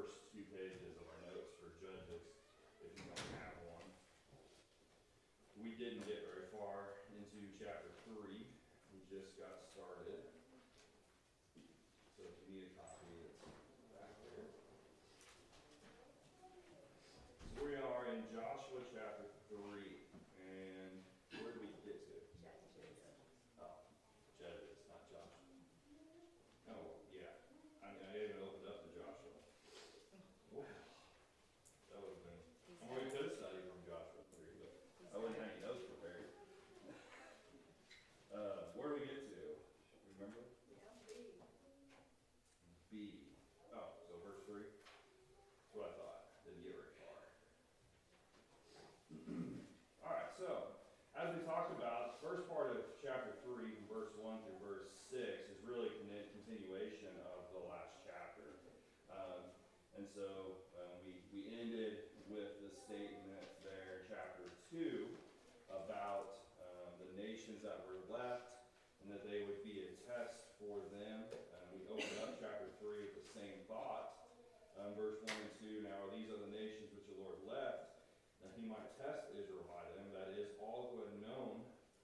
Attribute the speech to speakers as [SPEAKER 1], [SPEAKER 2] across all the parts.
[SPEAKER 1] first two pages of our notes for Judges, if you don't have one. We didn't get very far into chapter 3. We just got started. So if you need a copy, it's back there. So we are in Joshua chapter 3. And where did we get to?
[SPEAKER 2] Judges.
[SPEAKER 1] Oh, Judges, not Joshua. Oh, yeah. I even opened up to Joshua. Wow. That would have been. Well, we could have studied from Joshua 3, but I wouldn't have any notes prepared. Where do we get to? Remember?
[SPEAKER 2] Yeah,
[SPEAKER 1] B. Oh, so verse 3? That's what I thought. Didn't get very far. Alright, so as we talked about, the first part of chapter 3, from verse 1 through verse 6, is really a continuation of the last chapter. And so we ended with the statement there in chapter 2 about the nations that were left and that they would be a test for them. We opened up chapter 3 with the same thought. Verse 1 and 2, now these are the nations which the Lord left, that he might test Israel by them, that is, all who had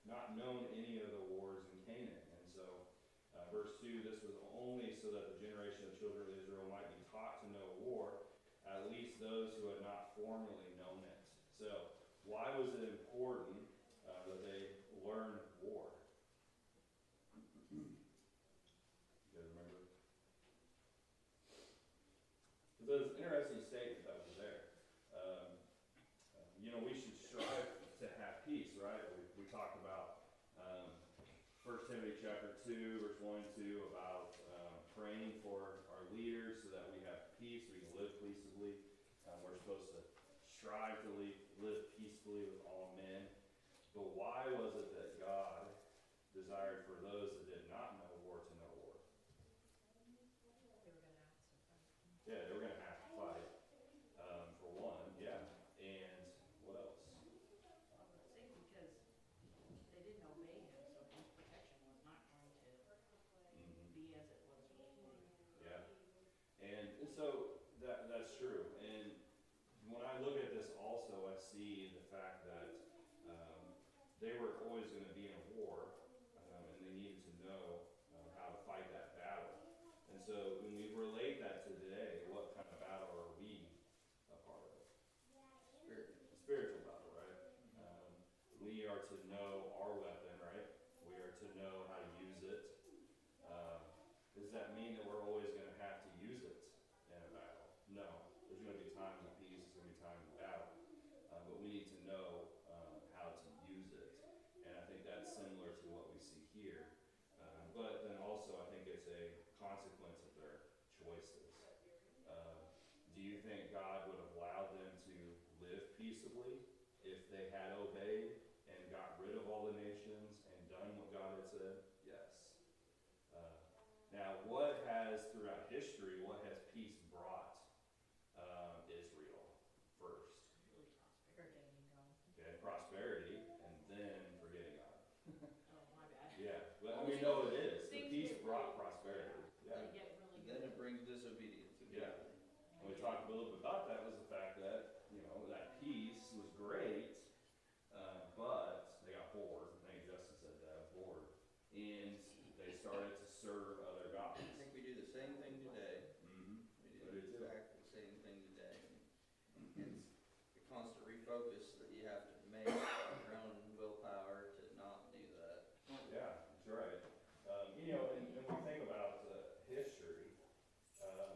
[SPEAKER 1] not known any of the wars in Canaan. And so, verse 2, this was only so that the generation of children of Israel might be taught to know war, at least those who had not formerly known it. So, why was it important that they learn war? You guys remember? Because there's an interesting statement that was there. We should strive to have peace, right? We talked about 1 Timothy chapter 2, verse 1 and 2, about praying for our leaders so that we have peace, we can live peaceably. We're supposed to strive to live peacefully with all men. But why was it that God desired for those that did not know war to know war?
[SPEAKER 2] They were going to have to fight.
[SPEAKER 1] Yeah, they were going to have to fight, for one, yeah. And what else?
[SPEAKER 3] I think because they didn't obey him, so his protection was not going to be as it was before.
[SPEAKER 1] Yeah. And so that's true. And when I look at this also, I see the fact that they were always going to be in a war, and they needed to know how to fight that battle. And so when we relate that to today, what kind of battle are we a part of? Spiritual battle, right? We are to know our weapon, right? We are to know how to use it. Does that mean that we're always going to have to use it in a battle? No. There's going to be times of peace, there's going to be times of battle. But we need to know how to use it. And I think that's similar to what we see here. But then also I think it's a consequence of their choices. Do you think God would have allowed them to live peaceably if they had obeyed and got rid of all the nations and done what God had said? Yes. Now, what has, throughout history, what has peace brought Israel first?
[SPEAKER 3] Prosperity,
[SPEAKER 1] Okay, prosperity, and then forgetting God.
[SPEAKER 3] Oh, my bad.
[SPEAKER 1] Yeah, but we know it is. The
[SPEAKER 3] Things
[SPEAKER 1] peace
[SPEAKER 3] get
[SPEAKER 1] brought
[SPEAKER 3] really-
[SPEAKER 1] prosperity. Yeah.
[SPEAKER 3] They get really
[SPEAKER 4] Then
[SPEAKER 3] good.
[SPEAKER 4] it brings disobedience again.
[SPEAKER 1] Yeah. And we talked a little bit about that, was the fact that, that peace was great, but they got bored. I think Justin said that, bored. And they started to serve other gods.
[SPEAKER 4] I think we do the same thing today.
[SPEAKER 1] Mm-hmm.
[SPEAKER 4] We
[SPEAKER 1] I
[SPEAKER 4] do
[SPEAKER 1] do too.
[SPEAKER 4] exactly the same thing today. And it's the constant refocus that you have to make on your own willpower to not do that.
[SPEAKER 1] Yeah, that's right. And when we think about history,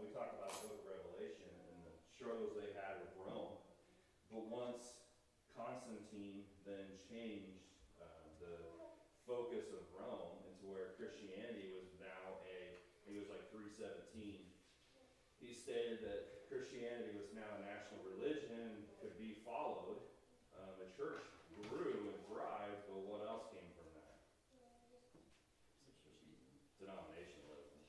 [SPEAKER 1] we talk about the book of Revelation and the struggles they had with Rome. But once Constantine then changed the focus of Rome into where Christianity was now he was like 317. He stated that Christianity was now a national religion, could be followed. The church grew and thrived, but what else came from that? Denominationalism.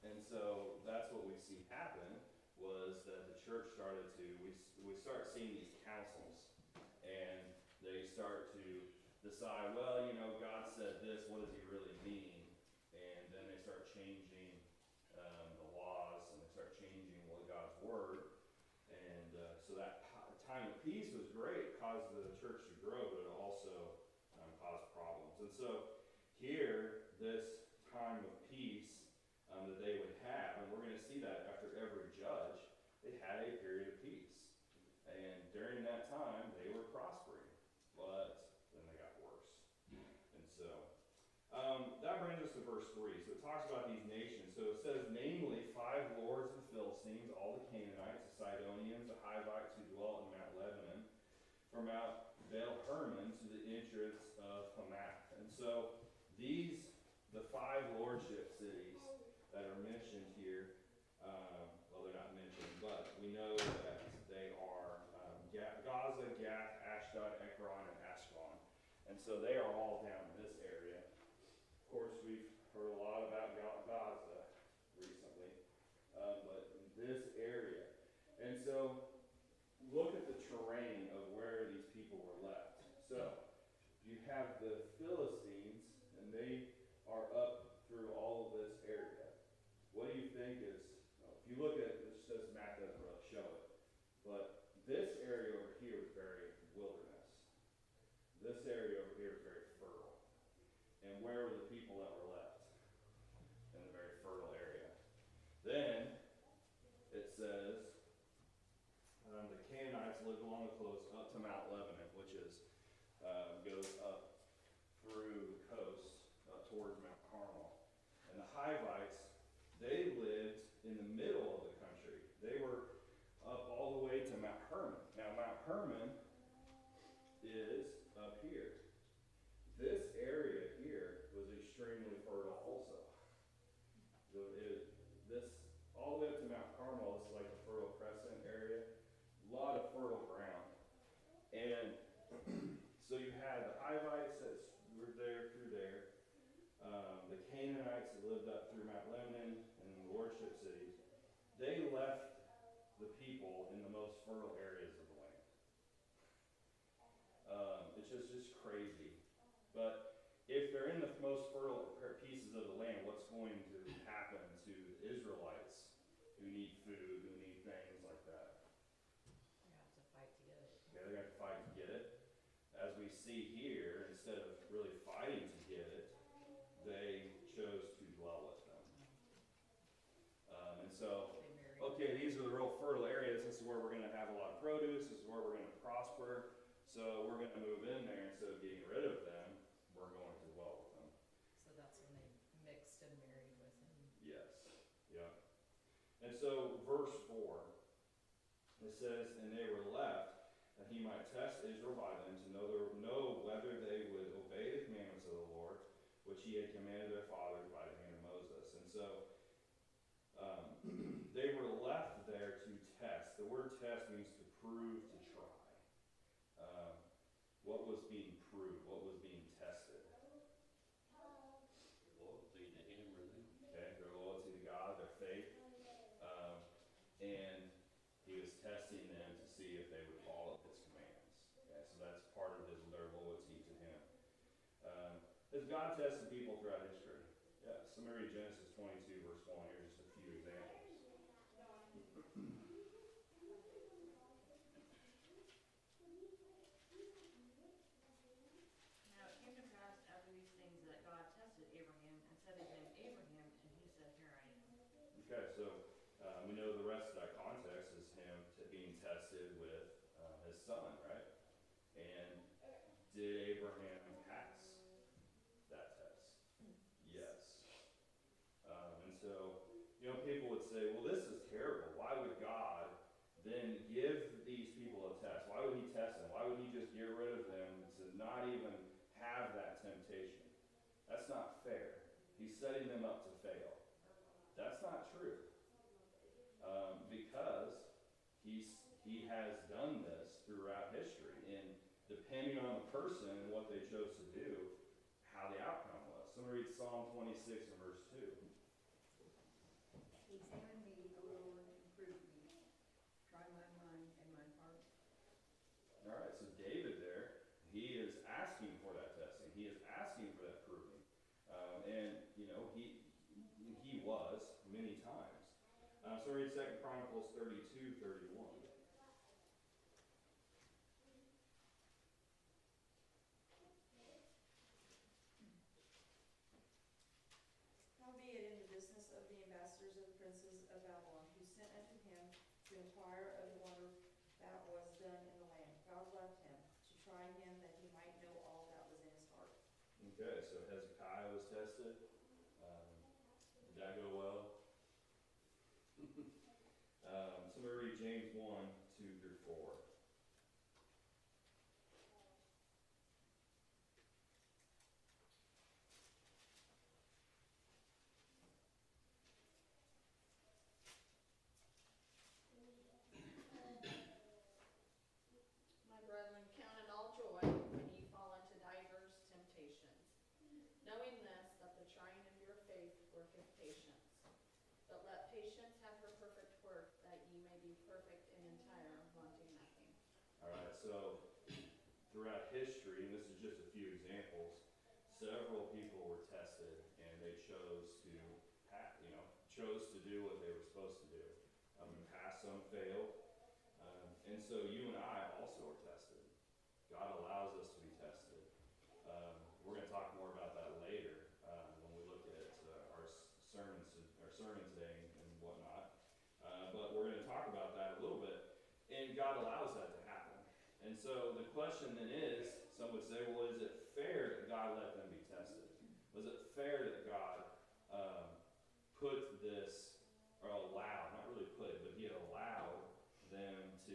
[SPEAKER 1] And so that's what we see happen, was that the church started to, we start seeing these councils, and they start to decide, well, God said this, what does he really mean? And then they start changing the laws time of peace was great, it caused the church to grow, but it also caused problems. And so here, this time of peace that they would have, and we're going to see that after every judge, they had a period of peace. And during that time, they were prospering, but then they got worse. And so that brings us to verse 3. So it talks about these nations. So it says, namely, 5 lords of the Philistines, all the Canaanites, the Sidonians, the Hivites who dwelt in Mount Lebanon, from Mount Baal-Hermon to the entrance of Hamath. And so the 5 lordship cities that are mentioned here, well, they're not mentioned, but we know that they are Gaza, Gath, Ashdod, Ekron, and Ashkelon. And so they are all down in this area. Of course, we've heard a lot about Gaza recently, but in this area. And so look at the terrain of where these people were left. So you have the Philistines, and they are up through all of this area. What do you think is, if you look at this, this map doesn't really show it, but this area over here is very wilderness. This area over here is very fertile. And where were the people that were left? In a very fertile area. Then it says the Canaanites lived along the coast up to Mount Lebanon, which is goes up through the coast up towards Mount Carmel. And the Hivites, they lived in the middle of the country. They were up all the way to Mount Hermon. Now, Mount Hermon is up here. This area here was extremely fertile also. This all the way up to Mount Carmel, this is like the Fertile Crescent area. A lot of fertile ground. And so you had the Hivites that were there through there. The Canaanites that lived up through Mount Lebanon and the lordship cities. They left the people in the most fertile areas of the land. It's just crazy. But if they're in the most fertile pieces of the land, what's going to happen to the Israelites who need food, who need things like that?
[SPEAKER 2] They're gonna have to fight to get it.
[SPEAKER 1] Okay, they're going to fight to get it. As we see here, instead of really fighting to get it, they chose to dwell with them. And so,
[SPEAKER 2] They married.
[SPEAKER 1] okay, these are the real fertile areas. This is where we're going to have a lot of produce. This is where we're going to prosper. So we're going to move in there. Instead of getting rid of them, we're going to dwell with them.
[SPEAKER 2] So that's when they mixed and married with him.
[SPEAKER 1] Yes. Yep. And so verse 4, it says, and they were left that he might test Israel by them to know whether they would obey the commandments of the Lord, which he had commanded their fathers by the hand of Moses. And so they were left there to test. The word test means to prove, to try. What was being proved? What was being tested?
[SPEAKER 5] Loyalty to him or them.
[SPEAKER 1] Okay, their loyalty to God, their faith. And he was testing them to see if they would follow his commands. Okay, so that's part of their loyalty to him. Has God tested people throughout history? Yeah, somebody read Genesis 22, verse 1. Here's just a few examples.
[SPEAKER 3] Now it came to pass after these things that God tested Abraham and said to him, Abraham, and he said, Here I am.
[SPEAKER 1] Okay, so we know the rest of that context is him being tested with his son, right? And did Abraham pass that test? Yes. And so, people would say, well, this is terrible. Why would God then give these people a test? Why would he test them? Why would he just get rid of them to not even have that temptation? That's not fair. He's setting them up to fail. That's not true. Because he has done this throughout history. And depending on the person and what they chose to do, how the outcome was. Somebody read Psalm 26 and verse 2.
[SPEAKER 6] Examine me, O Lord, and prove me. Try my mind and my heart.
[SPEAKER 1] All right, so David there, he is asking for that testing. He is asking for that proving. And, he was many times. So read 2 Chronicles 32:31.
[SPEAKER 3] princes of Babylon, who sent unto him to inquire of the wonder that was done in the land. God left him to try him, that he might know all that was in his heart.
[SPEAKER 1] Okay, so Hezekiah was tested. Did that go well? Somebody read James 1:2-4.
[SPEAKER 3] My brethren, count it all joy when ye fall into divers temptations, knowing this, that the trying of your faith worketh patience. But let patience have her perfect work, that ye may be perfect and entire, wanting nothing.
[SPEAKER 1] All right, so throughout history, and this is just a few examples, several people were tested and they chose to chose to do what they were supposed to do. And pass, some failed. And so you and I also are tested. God allows us to be tested. We're going to talk more about that later when we look at our sermon today and whatnot. But we're going to talk about that a little bit. And God allows that to happen. And so the question then is, some would say, well, is it fair that God let them be tested? Was it fair that God put this, or allowed, not really put, but he allowed them to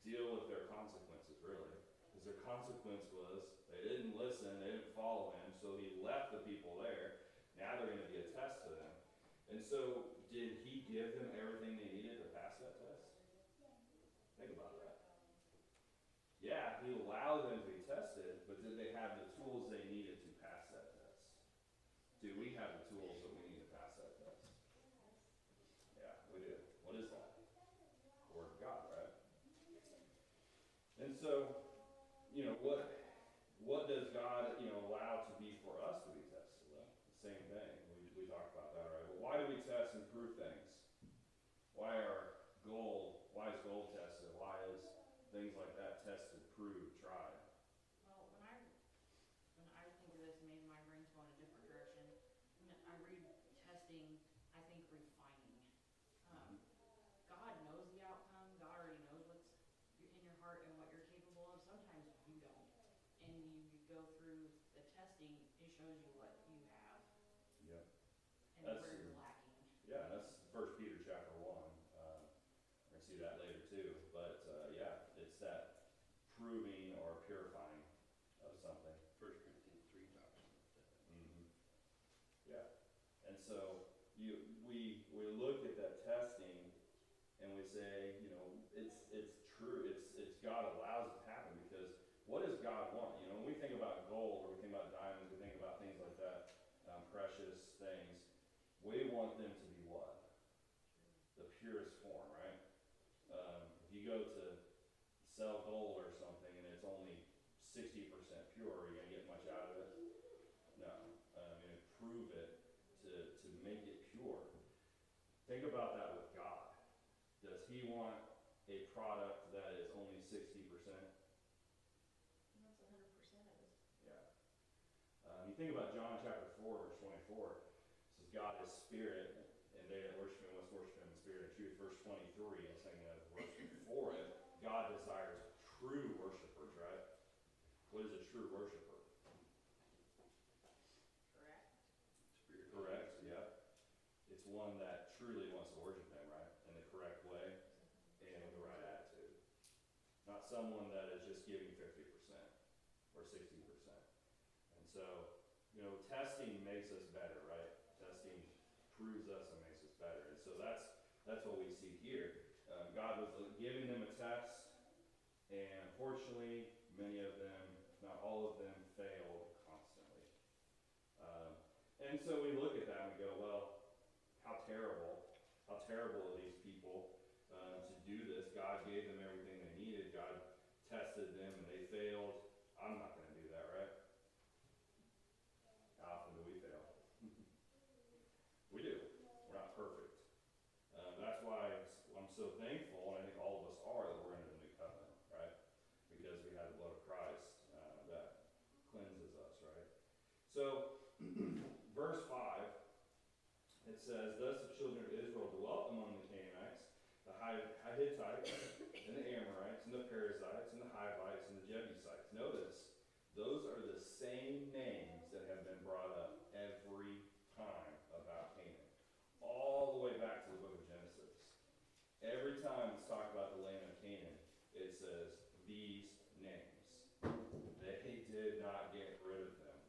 [SPEAKER 1] deal with their consequences, really? Because their consequence was they didn't listen, they didn't follow him, so he left the people there. Now they're going to be a test to them. And so, did he give them everything they needed to pass that test? Think about that. Yeah, he allowed them to be tested, but did they have the tools they needed to pass that test? Do we have the tools that we need to pass that test? Yeah, we do. What is that? The Word of God, right? And so, what does God, allow to be for us to be tested? Well, the same thing. We talked about that, right? But why do we test and prove things? Why is gold tested? Why is things like that tested, proved, tried?
[SPEAKER 3] Well, when I think of this, maybe my brain's going a different direction. When I read testing, I think refining. God knows the outcome. God already knows what's in your heart and what you're capable of. Sometimes you don't. And you go through the testing, it shows you what you have
[SPEAKER 1] Yep.
[SPEAKER 3] and
[SPEAKER 1] That's
[SPEAKER 3] where you're lacking.
[SPEAKER 1] Yeah, that's 1 Peter chapter 1. We're going to see that later too. But yeah, it's that proving or purifying of something.
[SPEAKER 5] 1 Corinthians 3 talks about that.
[SPEAKER 1] Mm-hmm. Yeah. And so we look at that testing and we say, it's true. It's God allows it to happen, because what does God want? When we think about gold, or we think about diamonds, we think about things like that, precious things, we want them to be what? The purest form, right? If you go to sell gold or something and it's only 60% pure, are you going to get much out of it? No. Prove it to make it pure. Think about that with God. Does he want a product that is only 60%?
[SPEAKER 3] And that's 100% of it.
[SPEAKER 1] Yeah. You think about John chapter 4, verse 24. It says, God is spirit, and they that worship him must worship him in spirit and truth. Verse 23, and saying that worship for it, God desires true worshipers, right? What is a true worshiper?
[SPEAKER 3] Correct.
[SPEAKER 5] Spirit.
[SPEAKER 1] Correct, yeah. It's one that truly wants to worship him, right? In the correct way and with the right attitude. Not someone that is just giving 50% or 60%. And so, testing makes us better, right? Testing proves us and makes us better. And so that's what we see here. God was giving them a test, and unfortunately, many of them, if not all of them, failed constantly. And so we look at that and we go, well, how terrible are these people to do this? God gave them everything they needed. God tested them and they failed. I'm not going to do that, right? How often do we fail? We do. We're not perfect. That's why I'm so thankful, and I think all of us are, that we're under the new covenant, right? Because we have the blood of Christ that cleanses us, right? So, verse 5 says, "Thus the children of Israel dwelt among the Canaanites, the Hittites, and the Amorites, and the Perizzites, and the Hivites, and the Jebusites." Notice, those are the same names that have been brought up every time about Canaan, all the way back to the book of Genesis. Every time it's talked about the land of Canaan, it says these names. They did not get rid of them.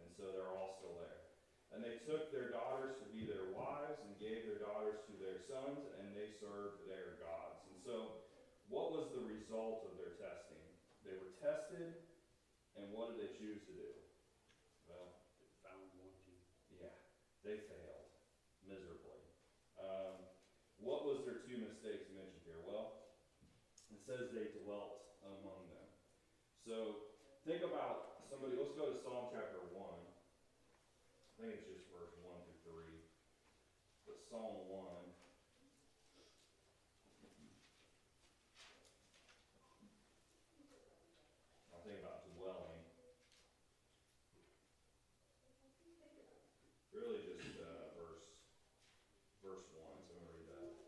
[SPEAKER 1] And so they're all still there. And they took their daughters to be their wives and gave their daughters to their sons, and they served their gods. And so, what was the result of their testing? They were tested, and what did they choose to do? Well,
[SPEAKER 5] Found wanting.
[SPEAKER 1] yeah, they failed miserably. What was their two mistakes mentioned here? Well, it says they dwelt among them. So, think about somebody, let's go to Psalm chapter 1. I think it's just verse 1 through 3. But Psalm 1. I'll think about dwelling. Really just verse 1. So I'm going to read that.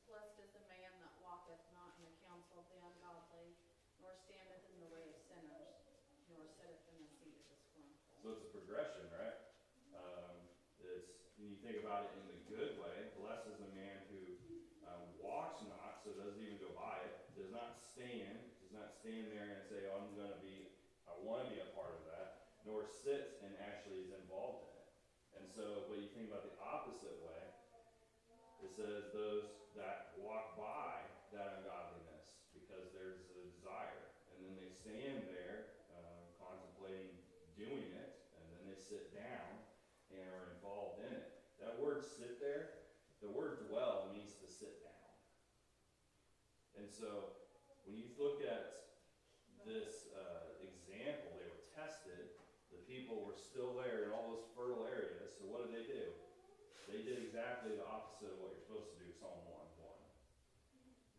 [SPEAKER 3] Blessed is the man that walketh not in the counsel of the ungodly, nor standeth in the way of sinners, nor sitteth in the seat of the scornful.
[SPEAKER 1] So it's a progression, right? It's, when you think about it in the good way, blessed is the man who walks not, so doesn't even go by it, does not stand there and say, "Oh, I want to be a part of that," nor sits and actually is involved in it. And so, but you think about the opposite way, it says those that walk by that ungodliness because there's a desire, and then they stand there contemplating doing it, and then they sit down and are involved in it. That word "sit" there, the word "dwell" means to sit down. And so, when you look at this example, they were tested. The people were still there in all those fertile areas. So what did they do? They did exactly the opposite of what you're supposed to do, Psalm 1:1.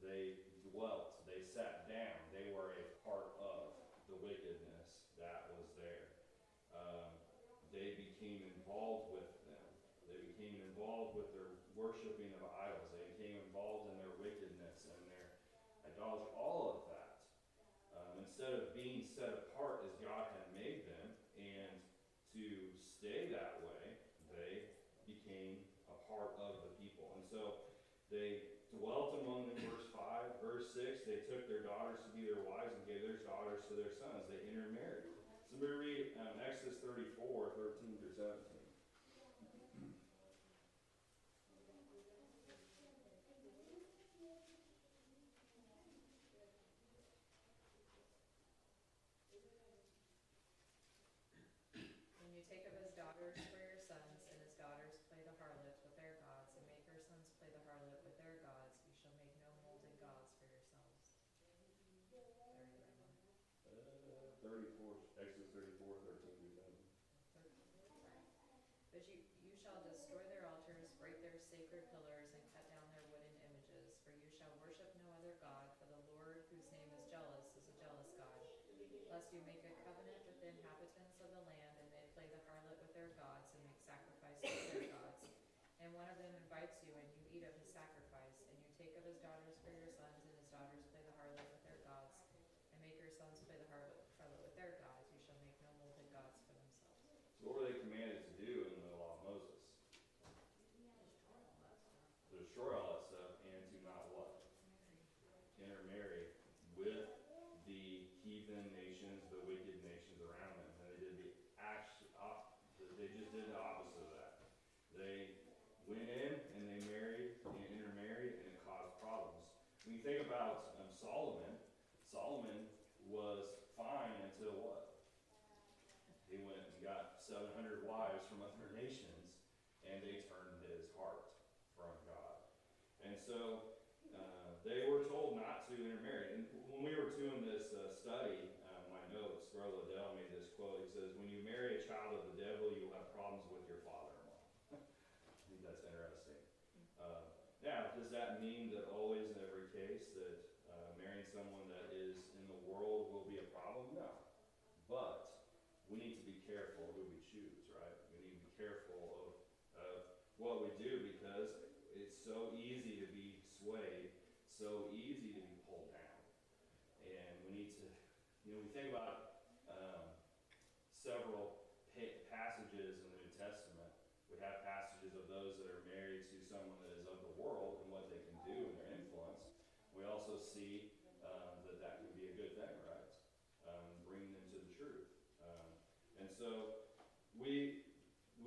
[SPEAKER 1] They dwelt. They sat down. They were a part of the wickedness that was there. They became involved with them. They became involved with their worshiping of idols. They became involved in their wickedness and their idolatry, all of that. Instead of being set apart as God had made them and to stay that way, they became a part of the people. And so they dwelt among them, verse 5. Verse 6, they took their daughters to be their wives and gave their daughters to their sons. They intermarried. So we read Exodus 34, 13 through 17.
[SPEAKER 2] When you take of his daughters for your sons, and his daughters play the harlot with their gods, and make your sons play the harlot with their gods, you shall make no molded gods for yourselves. There you go.
[SPEAKER 1] 34, Exodus 34, 13 through 17.
[SPEAKER 2] But you shall destroy their altars, break their sacred pillars, and cut down their wooden images. For you shall worship no other God, for the Lord, whose name is jealous God. Lest you make a covenant with the inhabitants of the land, and they play the harlot with their gods, and make sacrifices to their gods. And one of them invites you, and you eat of his sacrifice, and you take of his daughters for your sons, and his daughters play the harlot with their gods, and make your sons play the harlot with their gods. You shall make no molded gods for themselves.
[SPEAKER 1] So what were they commanded to do in the law of Moses? To destroy all that stuff and to not what? Intermarry with the heathen nations, the wicked nations around them. And they did they just did the opposite of that. They went in and they married and intermarried, and it caused problems. When you think about Solomon was fine until what? He went and got 700 wives from other nations, and they turned his heart from God. And so they were told not to intermarry. And when we were doing this study, my notes, Brother Liddell made this quote. He says, "When you marry a child of the devil, you'll have problems with your father-in-law." I think that's interesting. Now, does that mean that always in every case that marrying someone that is in the world will be a problem? No. But we need to be careful who we choose, right? We need to be what we do because it's so easy to be swayed, so easy to be pulled down. And we need to, we think about several passages in the New Testament. We have passages of those that are married to someone that is of the world and what they can do and their influence. We also see that can be a good thing, right? Bringing them to the truth. And so we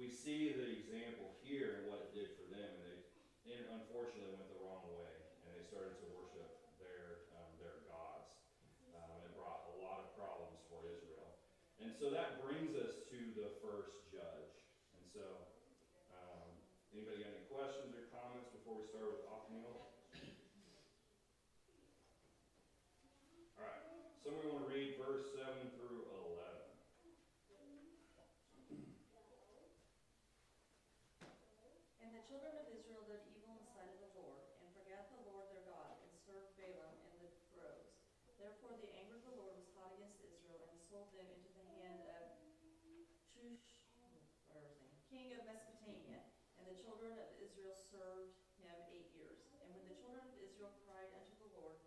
[SPEAKER 1] see the example here and what it did for them, and they unfortunately went the wrong way, and they started to worship their gods. It brought a lot of problems for Israel. And so that brings us to the first judge. And so, anybody got any questions or comments before we start with Othniel? All right. Somebody want to read verse 7 through 11?
[SPEAKER 7] And the children of Israel did evil in the sight of the Lord, and forgat the Lord their God, and served Balaam and the groves. Therefore the anger of the Lord was hot against Israel, and he sold them into the hand of king of Mesopotamia. And the children of Israel served him 8 years. And when the children of Israel cried unto the Lord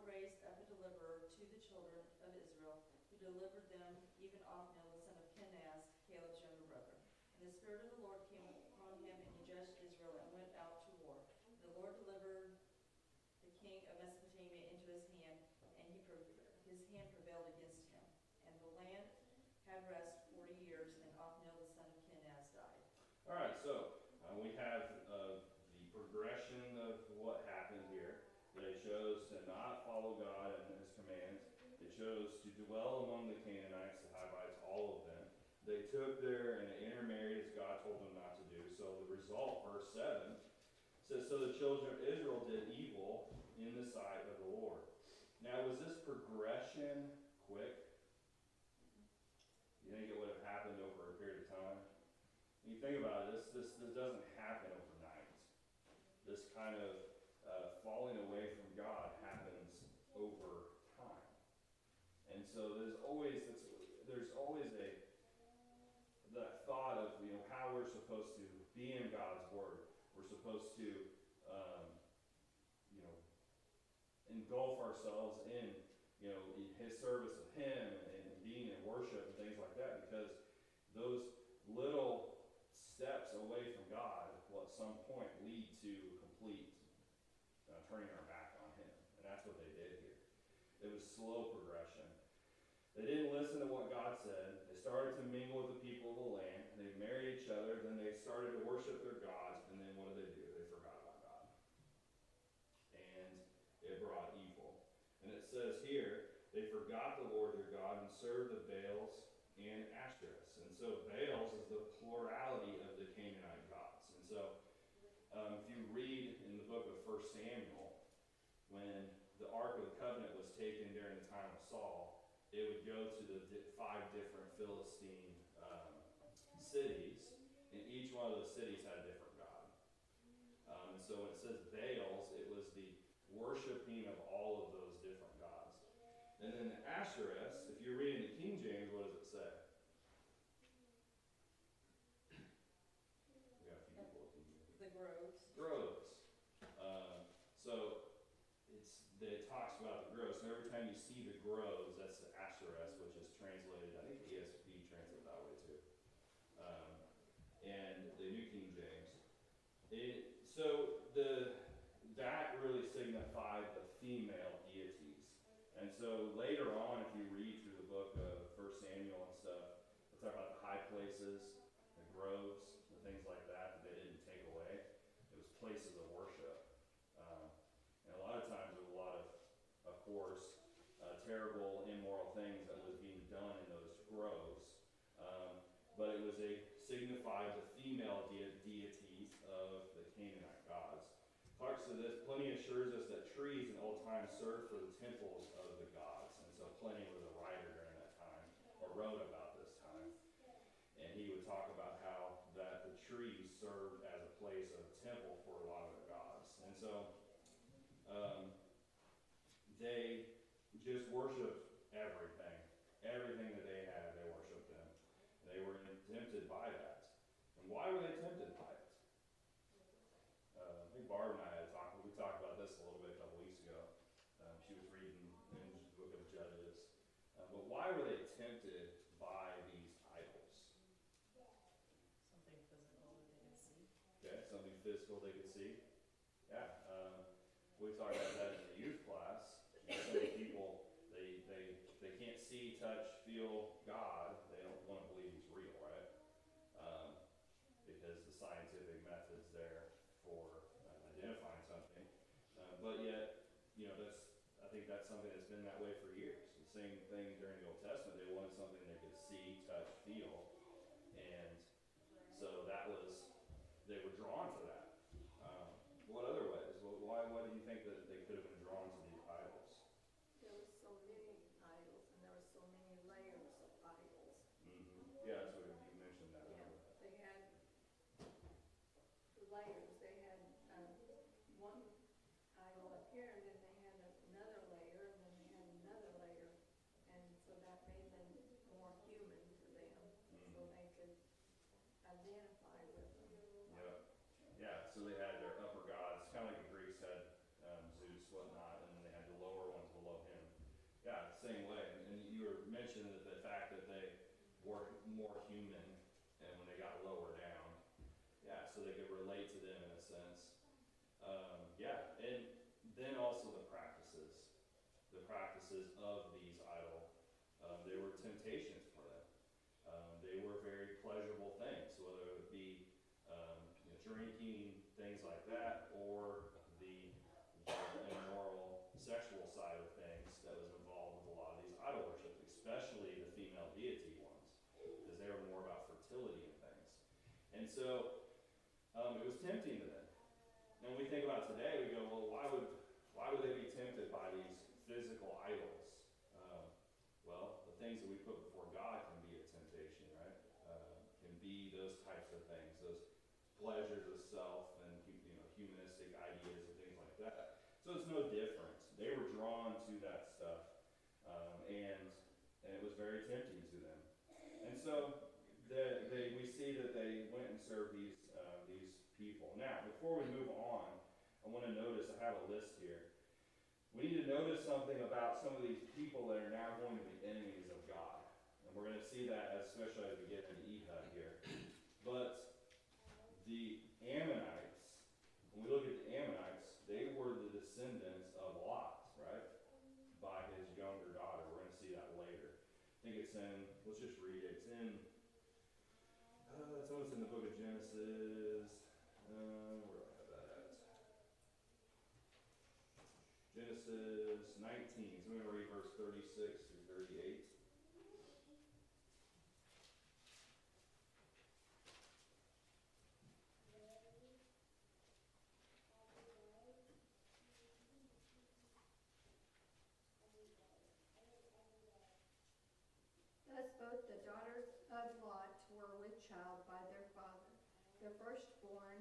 [SPEAKER 7] raised up a deliverer to the children of Israel, who delivered them, even Othniel the son of Kenaz, Caleb's younger brother. And the Spirit of the Lord came upon him, and he judged Israel, and went out to war. The Lord delivered the king of Mesopotamia into his hand, and his hand prevailed against him. And the land had rest 40 years, and Othniel the son of Kenaz died.
[SPEAKER 1] All right, so we have the progression of what happened here. They chose to not follow God and his commands. They chose to dwell among the Canaanites, the Hivites, all of them. They took there and they intermarried as God told them not to do. So the result, verse 7, says, so the children of Israel did evil in the sight of the Lord. Now, was this progression quick? You think it would have happened over a period of time? When you think about it, this doesn't happen overnight. This kind of falling away from God happens over time. And so there's always that thought of how we're supposed to be in God's word. We're supposed to engulf ourselves in his service of him and being in worship and things like that, because those little steps away from God will at some point lead to complete turning our back on him. And that's what they did here. It was slow progression. They didn't listen to what God said. They started to mingle with the people of the land. And they married each other. Then they started to worship their gods. And then what did? They forgot about God. And it brought evil. And it says here, they forgot the Lord their God and served the Baals and Ashtoreths. And so Baals is the plurality of the Canaanite gods. And so if you read in the book of 1 Samuel, when the Ark of the Covenant was taken during the time of Saul, it would go to the 5 different Philistine cities, and each one of those cities had a different god. And so when it says Baals, it was the worshiping of all of those different gods. And then the Ashtoreths, if you're reading the King James, what does it say? We got a few people looking here.
[SPEAKER 7] The groves.
[SPEAKER 1] Groves. So it talks about the groves. So every time you see the groves, that's the Ashereth, which is translated, I think the ESV translated that way too. And the New King James. That really signified the female deities. And so later on, if you read through the book of 1 Samuel and stuff, they talk about the high places, the groves, and things like that they didn't take away. It was places of worship. And a lot of times there was a lot of course, terrible, immoral things that was being done in those groves. But it was signified the female deities of the Canaanite gods. Clark said this, Pliny assures us that trees in old times served for the temples of the gods. And so Pliny was a writer during that time, or wrote about this time. And he would talk about how that the trees served as a place of temple for a lot of the gods. And so they just worshipped everything. Everything that they had, they worshipped them. They were tempted by that. And why were they tempted by it? physical they could see. Yeah, we talked about that in the youth class. So many people, they can't see, touch, feel God. They don't want to believe he's real, right? Because the scientific method's there for identifying something. But yet, I think that's something that's been that way for years. The same thing during the Old Testament. They wanted something they could see, touch, feel. And so they were drawn to that. What other ways? Why do you think that they could have been drawn to these idols?
[SPEAKER 6] There were so many idols, and there were so many layers of idols.
[SPEAKER 1] Mm-hmm. Yeah, that's what you mentioned that.
[SPEAKER 6] Yeah, they had layers. They had one idol up here, and then they had another layer, and then they had another layer, and so that made them more human to them, so they could identify with them.
[SPEAKER 1] Yeah. Yeah, so they had their upper gods, kind of like the Greeks had Zeus, whatnot, and then they had the lower ones below him. Yeah, same way. And you were mentioning the fact that they were more human and when they got lower down. Yeah, so they could relate to them in a sense. Yeah, and then also the practices of these idols. They were temptations for them. They were very pleasurable things, whether it be drinking, things like that, or the immoral sexual side of things that was involved with a lot of these idol worship, especially the female deity ones, because they were more about fertility and things. And so it was tempting to them. And when we think about today, we go, well, why would they be tempted by these physical idols? Well, the things that we put before God can be a temptation, right? Can be those types of things, those pleasures of self and humanistic ideas and things like that. So it's no different. They were drawn to that stuff, and it was very tempting to them. And so we see that they went and served these people. Now, before we move on, I want to notice, I have a list here. We need to notice something about some of these people that are now going to be enemies of God. And we're going to see that especially as we get into Ehud here. But the Ammonites, when we look at the Ammonites, they were the descendants of Lot, right? By his younger daughter. We're going to see that later. I think it's in, let's just read it. It's in the book of Genesis. Where do I have that at? Genesis 19. So I'm going to read verse 36 through 38.
[SPEAKER 6] Thus both the daughters of Lot were with child by their father. The firstborn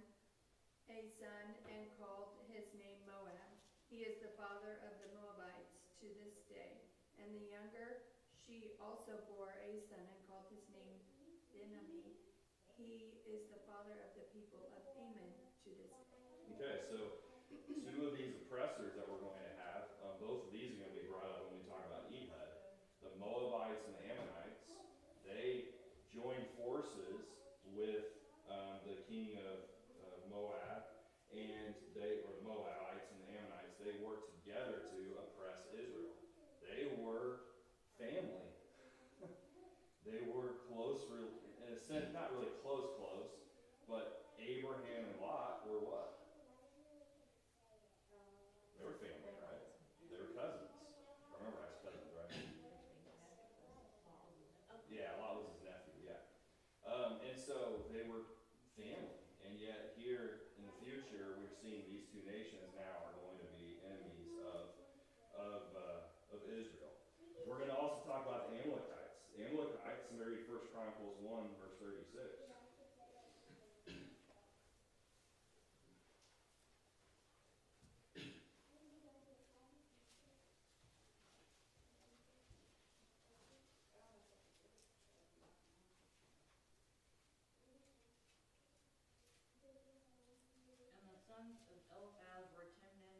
[SPEAKER 6] a son, and called his name Moab. He is the father of the Moabites to this day. And the younger, she also bore a son, and called his name Ben-Ammi. He is the father of the people of Ammon to this day.
[SPEAKER 1] Okay, so two of these oppressors that we're going to have, both of these are going to be brought up when we talk about Ehud. The Moabites and the Ammonites, they joined forces with the king of Moab, and the Moabites and the Ammonites, they worked together to oppress Israel. They were family. They were close, in a sense, not really close, but Abraham and Lot were what? They were family, right? They were cousins. Remember, I was cousins, right? Yeah, Lot was his nephew, yeah. And so they were family. And yet here in the future, we're seeing these two nations now are going to be enemies of Israel. We're going to also talk about the Amalekites. The Amalekites, and read 1 Chronicles 1, verse 36.
[SPEAKER 3] And the sons of Eliphaz were Timnah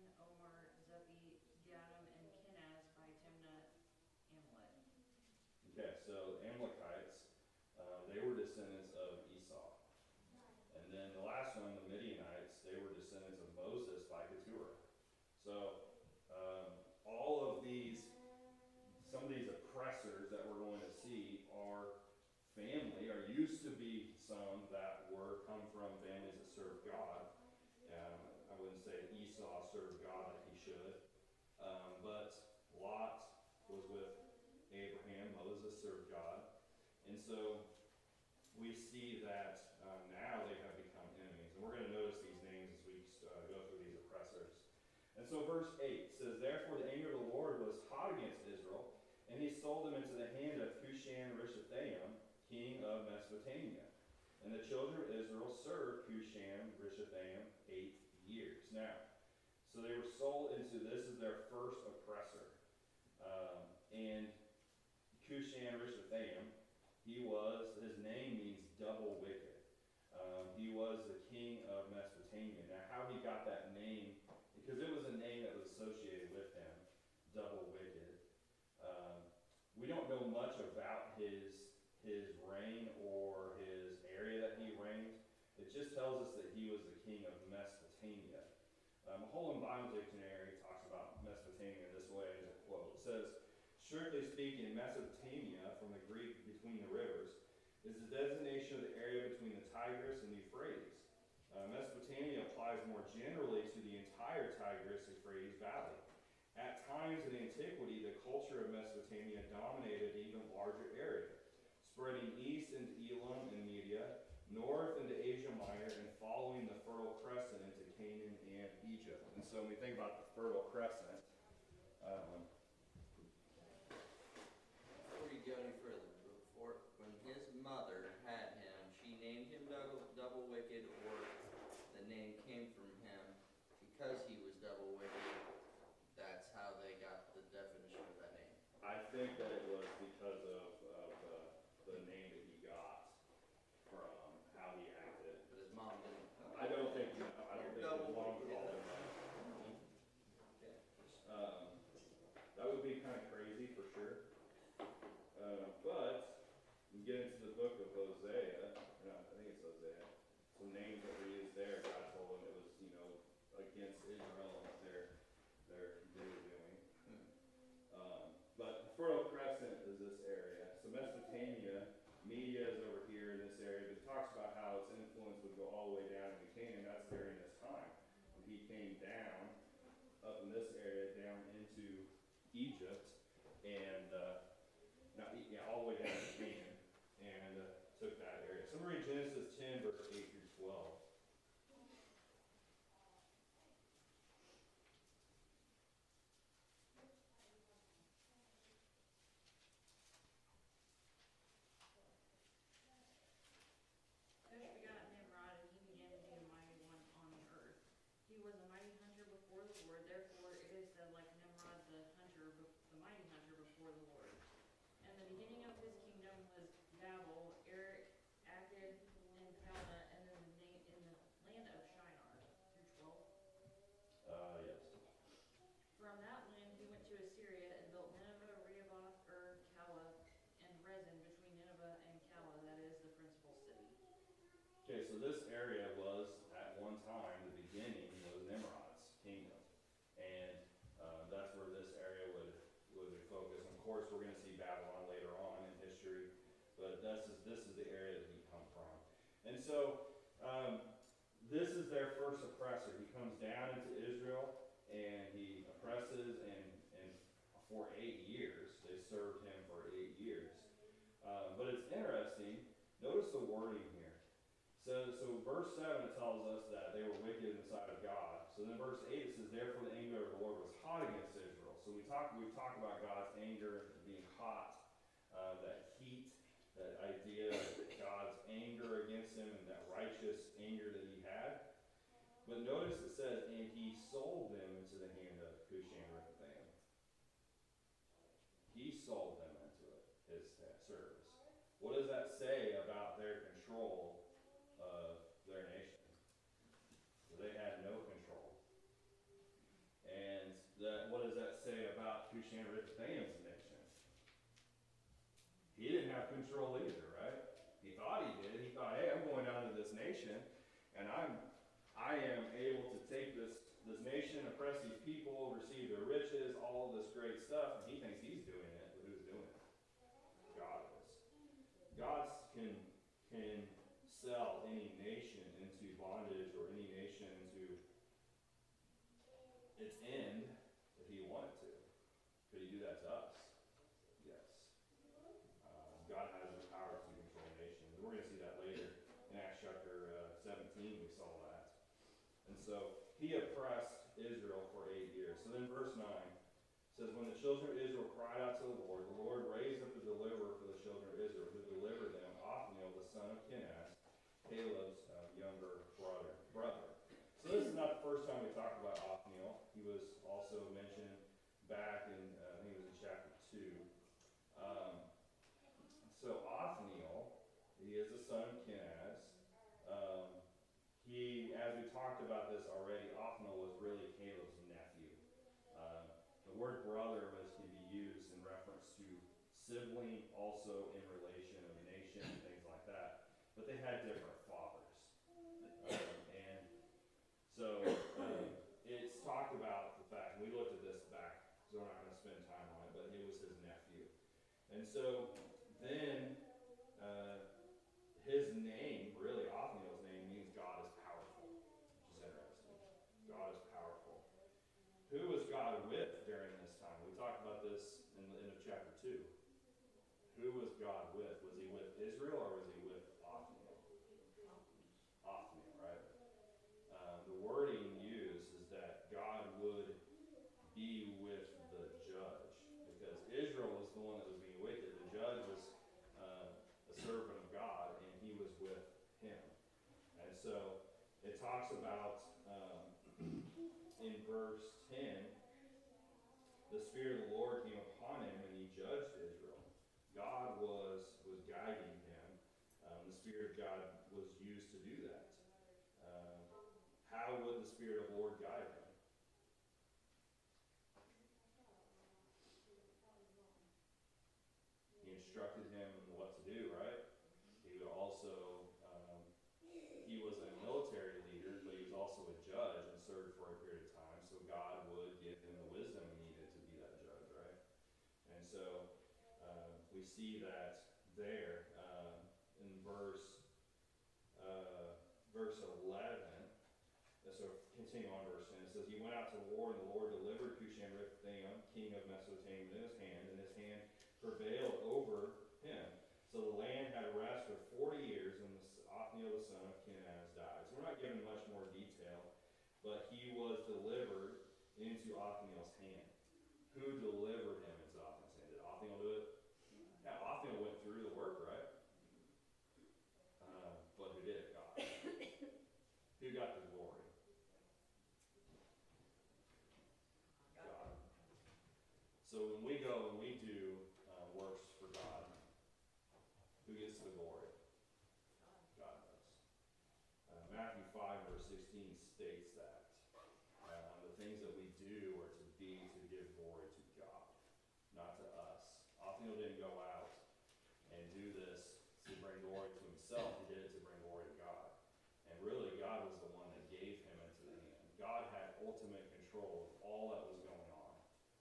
[SPEAKER 1] So all of these, some of these oppressors that we're going to see are family, or used to be some that come from families that serve God. I wouldn't say Esau served God like he should, but Lot was with Abraham, Moses served God. And so we see that now they have become enemies. And we're going to notice these names as we go through these oppressors. And so verse 8 says, Therefore the anger of the Lord was hot against Israel, and he sold them into the hand of Cushan-Rishathaim, king of Mesopotamia. And the children of Israel served Cushan-Rishathaim 8 years. Now, so they were sold into, this is their first oppressor. And Cushan-Rishathaim, his name means double wicked. He was the king of Mesopotamia. Now, how he got that name, because it was a name that was associated with him, double wicked. We don't know much about his reign or his area that he reigned. It just tells us that he was the king of Mesopotamia. Holland Bible Dictionary talks about Mesopotamia this way as a quote. It says, strictly speaking, Mesopotamia, from the Greek between the rivers, is the designation of the area between the Tigris and the Euphrates. Mesopotamia applies more generally to the entire Tigris-Euphrates valley. At times in antiquity, the culture of Mesopotamia dominated an even larger area, spreading east into Elam and Media, north into Asia Minor, and following the Fertile Crescent into Canaan and Egypt. And so when we think about the Fertile Crescent,
[SPEAKER 4] Before you go any further, when his mother had him, she named him double wicked, or the name came from him because he was double wicked. That's how they got the definition of that name.
[SPEAKER 1] I think that it was because of the name that he got from how he acted.
[SPEAKER 4] But his mom didn't.
[SPEAKER 1] I don't think his mom called him that.
[SPEAKER 4] Okay.
[SPEAKER 1] That would be kind of crazy for sure. But we get into the book of Hosea. No, I think it's Hosea. Some names that were used there. God told him it was, against Israel and what they were doing. But Fertile Crescent is this area. So Mesopotamia, Media is over here in this area. But it talks about how its influence would go all the way down into Canaan. That's during this time when he came down up in this area down into Egypt and all the way down to Canaan and took that area. So we're in Genesis 10, verse 8 through 12.
[SPEAKER 3] Cush begot Nimrod, and he began to be a mighty one on the earth. He was a mighty hunter before the Lord, therefore it is said, like Nimrod the mighty hunter before the Lord. And the beginning of his kingdom was Babel, Erech, Akkad, and Calneh, and then in the land of Shinar. Through 12.
[SPEAKER 1] Yes.
[SPEAKER 3] From that land he went to Assyria and built Nineveh, Rehoboth, Calah, and Rezin between Nineveh and Calah, that is the principal city.
[SPEAKER 1] Okay, so this area was, at one time, the beginning was Nimrod's kingdom. And that's where this area would focus. And of course, we're going to see Babylon later on in history, but this is the area that he come from. And so, this is their first oppressor. He comes down into Israel, and he oppresses, and for 8 years, they served him for 8 years. But it's interesting, notice the wording here. So verse 7 tells us that they were wicked in the sight of God. So then verse 8 says, Therefore the anger of the Lord was hot against Israel. So we've talked about God's anger being hot, that heat, that idea of God's anger against him, and that righteous anger that he had. But notice it says, and he sold them into the hand of Cushan-Rishathaim. He sold them into his service. What does that say about their control of their nation? So they had no control. And what does that say about Cushan-Rishathaim's nation? He didn't have control either, right? He thought he did. He thought, hey, I'm going down to this nation, and I am able to take this nation, oppress these people, people receive their riches, all of this great stuff, and he thinks he's doing it, but who's doing it? God is. God can sell any nation into bondage or any nation into its end if he wanted to. Could he do that to us? Yes. God has the power to control nations. We're going to see that later. In Acts chapter 17, we saw that. And so he oppressed Israel for 8 years. So then verse 9 says, when the children of Israel cried out to the Lord raised up a deliverer for the children of Israel, who delivered them, Othniel, the son of Kenaz, Caleb's younger brother. So this is not the first time we talked about Othniel. He was also mentioned back in, I think it was in chapter 2. So Othniel, he is the son of Kenaz. As we talked about this already, Othniel was really Caleb's nephew. The word brother was to be used in reference to sibling, also in relation of nation and things like that. But they had different fathers. And so it's talked about the fact, and we looked at this back, so we're not going to spend time on it, but it was his nephew. And so then his name, really Othniel's name, means God is powerful, which is interesting. God is powerful. Who was God with during this time? We talked about this in the end of chapter 2. Who was God with? Was he with Israel or was he with Othniel? Othniel, right? The wording used is that God would be with the judge, because Israel was the one that was being wicked. The judge was a servant of God, and he was with him. And so it talks about in verse 10, the Spirit of the Lord came upon him, and he judged Israel. God was guiding him. The Spirit of God was used to do that. How would the Spirit of the Lord guide him? He instructed him what to do, right? He would also, he was a military leader, but he was also a judge and served for a period of time, so God would give him the wisdom he needed to be that judge, right? And so we see that there in verse 11. So continue on verse 10. It says, he went out to war, and the Lord delivered Cushan-Riphaim, king of Mesopotamia, in his hand, and his hand prevailed over him. So the land had rest for 40 years, and Othniel the son of Kenaz died. So we're not given much more detail, but he was delivered into Othniel's hand. Who delivered him into Othniel's hand? Did Othniel do it? Yeah, Othniel went through the work, right? But who did it? God. Who got the glory? God. So when we go and we do works for God, who gets the glory? God does. Matthew 5 verse 16 states that. The things that we do are to be to give glory to God, not to us. Othniel didn't go out and do this to bring glory to himself. He did it to bring glory to God. And really, God was the one that gave him into the hand. God had ultimate control of all that was going on.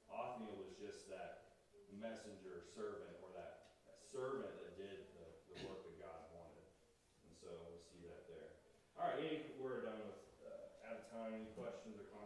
[SPEAKER 1] Othniel was just that messenger servant, or that servant that did the work that God wanted. And so we see that there. All right, we're done with out of time. Any questions or comments?